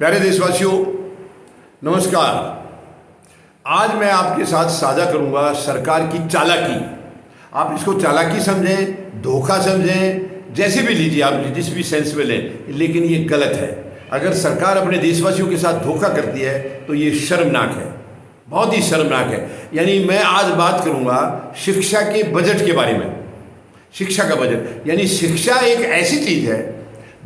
प्यारे देशवासियों, नमस्कार। आज मैं आपके साथ साझा करूंगा सरकार की चालाकी। आप इसको चालाकी समझें, धोखा समझें, जैसे भी लीजिए, आप जिस भी सेंस में लें, लेकिन ये गलत है। अगर सरकार अपने देशवासियों के साथ धोखा करती है तो ये शर्मनाक है, बहुत ही शर्मनाक है। यानी मैं आज बात करूंगा शिक्षा के बजट के बारे में। शिक्षा का बजट यानी शिक्षा एक ऐसी चीज़ है,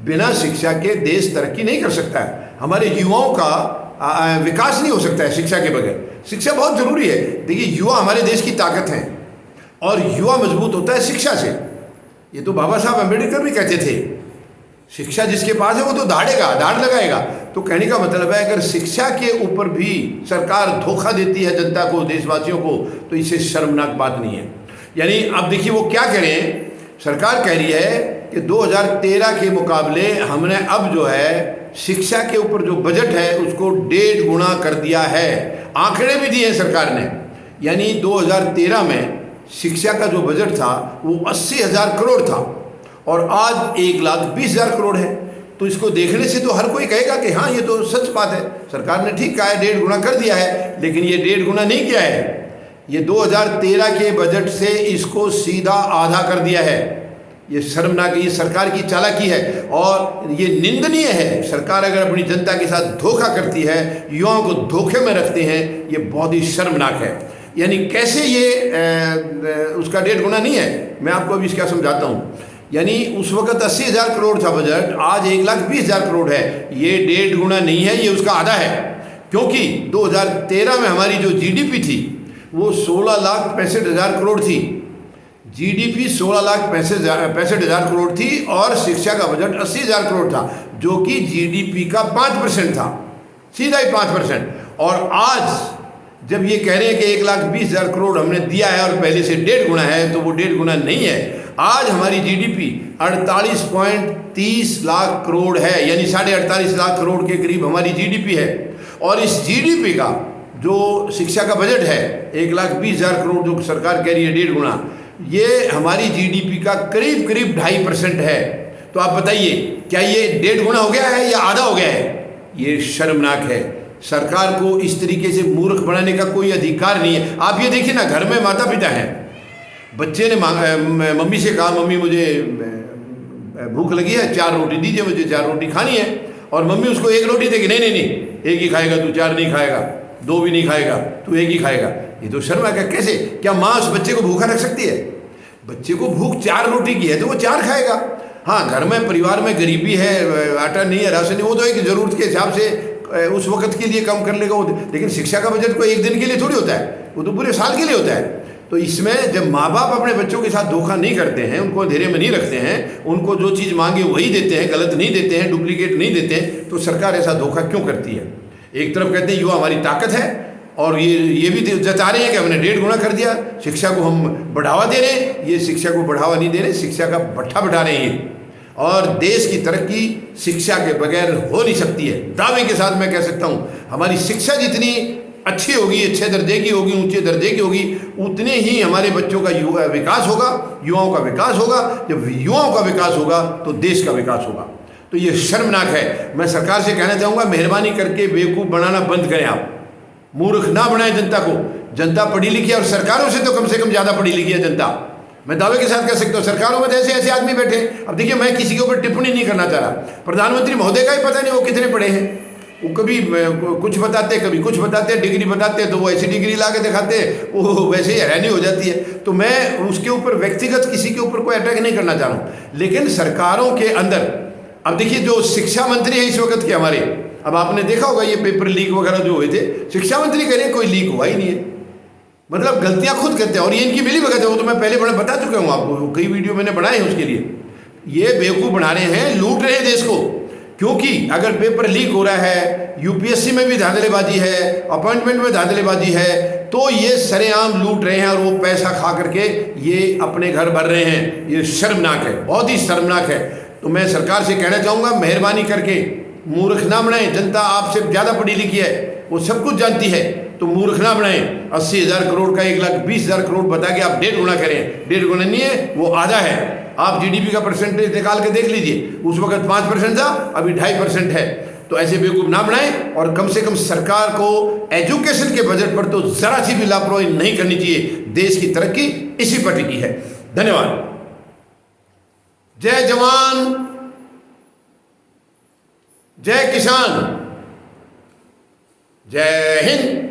बिना शिक्षा के देश तरक्की नहीं कर सकता है। हमारे युवाओं का विकास नहीं हो सकता है शिक्षा के बगैर। शिक्षा बहुत ज़रूरी है। देखिए, युवा हमारे देश की ताकत हैं और युवा मजबूत होता है शिक्षा से। ये तो बाबा साहब अम्बेडकर भी कहते थे, शिक्षा जिसके पास है वो तो दाढ़ लगाएगा। तो कहने का मतलब है, अगर शिक्षा के ऊपर भी सरकार धोखा देती है जनता को, देशवासियों को, तो इससे शर्मनाक बात नहीं है। यानी अब देखिए वो क्या कह रहे हैं। सरकार कह रही है कि 2013 के मुकाबले हमने अब जो है शिक्षा के ऊपर जो बजट है उसको 1.5 गुना कर दिया है। आंकड़े भी दिए हैं सरकार ने। यानी 2013 में शिक्षा का जो बजट था वो 80,000 करोड़ था और आज 1,20,000 करोड़ है। तो इसको देखने से तो हर कोई कहेगा कि हाँ, ये तो सच बात है, सरकार ने ठीक कहा है, 1.5 गुना कर दिया है। लेकिन ये 1.5 गुना नहीं किया है, ये 2013 के बजट से इसको सीधा आधा कर दिया है। ये शर्मनाक, ये सरकार की चालाकी है और ये निंदनीय है। सरकार अगर अपनी जनता के साथ धोखा करती है, युवाओं को धोखे में रखते हैं, ये बहुत ही शर्मनाक है। यानी कैसे ये उसका 1.5 गुना नहीं है, मैं आपको अभी इसका समझाता हूँ। यानी उस वक्त 80,000 करोड़ था बजट, आज 1,20,000 करोड़ है। ये 1.5 गुना नहीं है, ये उसका आधा है। क्योंकि 2013 में हमारी जो जीडीपी थी वो 16,65,000 करोड़ थी। जीडीपी 16,65,000 करोड़ थी और शिक्षा का बजट 80,000 करोड़ था, जो कि जीडीपी का 5% था, सीधा ही 5%। और आज जब ये कह रहे हैं कि 1,20,000 करोड़ हमने दिया है और पहले से 1.5 गुना है, तो वो 1.5 गुना नहीं है। आज हमारी जीडीपी 48.30 लाख करोड़ है, यानी 48.5 लाख करोड़ के करीब हमारी जीडीपी है। और इस जीडीपी का जो शिक्षा का बजट है 1,20,000 करोड़, जो सरकार कह रही है 1.5 गुना, ये हमारी जीडीपी का करीब 2.5% है। तो आप बताइए, क्या ये 1.5 गुना हो गया है या आधा हो गया है? ये शर्मनाक है। सरकार को इस तरीके से मूर्ख बनाने का कोई अधिकार नहीं है। आप ये देखिए ना, घर में माता पिता हैं, बच्चे ने मम्मी से कहा, मम्मी मुझे भूख लगी है, 4 रोटी दीजिए, मुझे 4 रोटी खानी है। और मम्मी उसको 1 रोटी देगी, नहीं नहीं नहीं, 1 ही खाएगा तू, 4 नहीं खाएगा, 2 भी नहीं खाएगा, तू 1 ही खाएगा। ये तो शर्म है। कैसे? क्या माँ उस बच्चे को भूखा रख सकती है? बच्चे को भूख 4 रोटी की है तो वो 4 खाएगा। हाँ, घर में परिवार में गरीबी है, आटा नहीं है, राशन नहीं, वो तो एक ज़रूरत के हिसाब से उस वक्त के लिए कम कर लेगा वो। लेकिन शिक्षा का बजट कोई एक दिन के लिए थोड़ी होता है, वो तो पूरे साल के लिए होता है। तो इसमें जब माँ बाप अपने बच्चों के साथ धोखा नहीं करते हैं, उनको अंधेरे में नहीं रखते हैं, उनको जो चीज़ मांगे वही देते हैं, गलत नहीं देते हैं, डुप्लीकेट नहीं देते हैं, तो सरकार ऐसा धोखा क्यों करती है? एक तरफ कहते हैं युवा हमारी ताकत है और ये भी जता रहे हैं कि हमने 1.5 गुना कर दिया, शिक्षा को हम बढ़ावा दे रहे हैं। ये शिक्षा को बढ़ावा नहीं दे रहे, शिक्षा का भट्ठा बढ़ा रहे हैं। और देश की तरक्की शिक्षा के बगैर हो नहीं सकती है। दावे के साथ मैं कह सकता हूँ, हमारी शिक्षा जितनी अच्छी होगी, अच्छे दर्जे की होगी, ऊंचे दर्जे की होगी, उतने ही हमारे बच्चों का विकास होगा, युवाओं का विकास होगा। जब युवाओं का विकास होगा तो देश का विकास होगा। तो ये शर्मनाक है। मैं सरकार से कहना चाहूँगा, मेहरबानी करके बेवकूफ़ बनाना बंद करें। आप मूर्ख ना बनाएं जनता को। जनता पढ़ी लिखी है और सरकारों से तो कम से कम ज़्यादा पढ़ी लिखी है जनता। मैं दावे के साथ कह सकता हूँ, सरकारों में ऐसे ऐसे आदमी बैठे। अब देखिए, मैं किसी के ऊपर टिप्पणी नहीं करना चाह रहा। प्रधानमंत्री महोदय का ही पता नहीं वो कितने पढ़े हैं। वो कभी कुछ बताते, कभी कुछ बताते, डिग्री बताते तो वो ऐसी डिग्री ला के दिखाते, वो वैसे ही हैरानी हो जाती है। तो मैं उसके ऊपर व्यक्तिगत किसी के ऊपर कोई अटैक नहीं करना चाह रहा हूँ। लेकिन सरकारों के अंदर, अब देखिए, जो शिक्षा मंत्री है इस वक्त के हमारे, अब आपने देखा होगा ये पेपर लीक वगैरह जो हुए थे, शिक्षा मंत्री कह रहे हैं कोई लीक हुआ ही नहीं है। मतलब गलतियां खुद करते हैं और ये इनकी मिली भगत है। वो तो मैं पहले बता चुका हूँ आपको, कई वीडियो मैंने बनाए हैं उसके लिए। ये बेवकूफ़ बना रहे हैं, लूट रहे हैं देश को। क्योंकि अगर पेपर लीक हो रहा है, यूपीएससी में भी धांधलेबाजी है, अपॉइंटमेंट में धांधलेबाजी है, तो ये सरेआम लूट रहे हैं और वो पैसा खा करके ये अपने घर भर रहे हैं। ये शर्मनाक है, बहुत ही शर्मनाक है। तो मैं सरकार से कहना चाहूँगा, मेहरबानी करके मूर्ख ना बनाएं। जनता आपसे ज़्यादा पढ़ी लिखी है, वो सब कुछ जानती है, तो मूर्ख ना बनाएं। 80,000 करोड़ का 1,20,000 करोड़ बता के आप 1.5 गुना करें। 1.5 गुना नहीं है, वो आधा है। आप जीडीपी का परसेंटेज निकाल के देख लीजिए, उस वक्त 5% था, अभी 2.5% है। तो ऐसे बेवकूफ़ ना बनाएं और कम से कम सरकार को एजुकेशन के बजट पर तो ज़रा सी भी लापरवाही नहीं करनी चाहिए। देश की तरक्की इसी पर टिकी है। धन्यवाद। जय जवान, जय किसान, जय हिंद।